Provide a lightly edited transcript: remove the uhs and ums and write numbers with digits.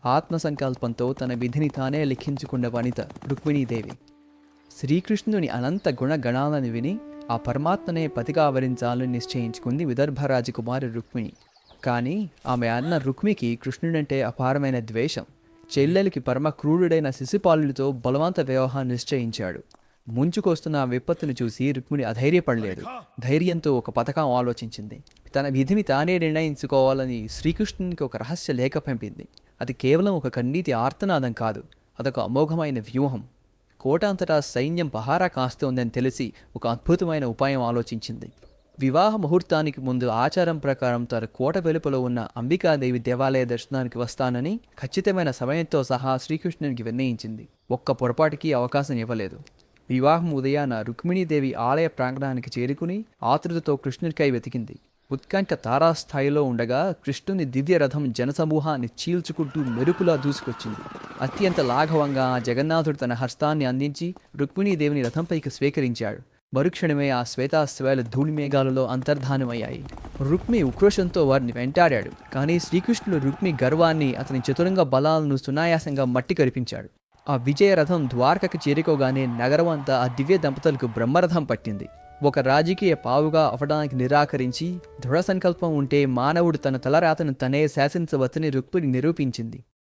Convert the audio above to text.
ఆత్మసంకల్పంతో తన విధిని తానే లిఖించుకున్న వనిత రుక్మిణీదేవి. శ్రీకృష్ణుని అనంత గుణగణాలను విని ఆ పరమాత్మనే పతిగా ఆవరించాలని నిశ్చయించుకుంది విదర్భ రాజకుమారి రుక్మిణి. కానీ ఆమె అన్న రుక్మికి కృష్ణుడంటే అపారమైన ద్వేషం. చెల్లెలికి పరమ క్రూరుడైన శిశుపాలుడితో బలవంత వివాహం నిశ్చయించాడు. ముంచుకొస్తున్న ఆ విపత్తును చూసి రుక్మిణి అధైర్యపడలేదు. ధైర్యంతో ఒక పథకం ఆలోచించింది. తన విధిని తానే నిర్ణయించుకోవాలని శ్రీకృష్ణునికి ఒక రహస్య లేఖ పంపింది. అది కేవలం ఒక కన్నీటి ఆర్తనాదం కాదు, అదొక అమోఘమైన వ్యూహం. కోటాంతటా సైన్యం పహారా కాస్తోందని తెలిసి ఒక అద్భుతమైన ఉపాయం ఆలోచించింది. వివాహ ముహూర్తానికి ముందు ఆచారం ప్రకారం తన కోట వెలుపల ఉన్న అంబికాదేవి దేవాలయ దర్శనానికి వస్తానని ఖచ్చితమైన సమయంతో సహా శ్రీకృష్ణునికి నిర్ణయించింది. ఒక్క పొరపాటుకి అవకాశం ఇవ్వలేదు. వివాహం ఉదయాన రుక్మిణీదేవి ఆలయ ప్రాంగణానికి చేరుకుని ఆతృతతో కృష్ణునికై వెతికింది. ఉత్కంఠ తారాస్థాయిలో ఉండగా కృష్ణుని దివ్య రథం జనసమూహాన్ని చీల్చుకుంటూ మెరుపులా దూసుకొచ్చింది. అత్యంత లాఘవంగా ఆ జగన్నాథుడు తన హస్తాన్ని అందించి రుక్మిణీదేవిని రథంపైకి స్వీకరించాడు. మరుక్షణమే ఆ శ్వేతాశ్వాలు ధూళిమేఘాలలో అంతర్ధానమయ్యాయి. రుక్మి ఉక్రోషంతో వారిని వెంటాడాడు. కానీ శ్రీకృష్ణుడు రుక్మి గర్వాన్ని, అతని చతురంగ బలాలను సునాయాసంగా మట్టి కరిపించాడు. ఆ విజయరథం ద్వారకకు చేరుకోగానే నగరం అంతా ఆ దివ్య దంపతులకు బ్రహ్మరథం పట్టింది. ఒక రాజకీయ పావుగా అవడానికి నిరాకరించి దృఢ సంకల్పం ఉంటే మానవుడు తన తలరాతను తనే శాసించవచ్చని రుక్మిణి నిరూపించింది.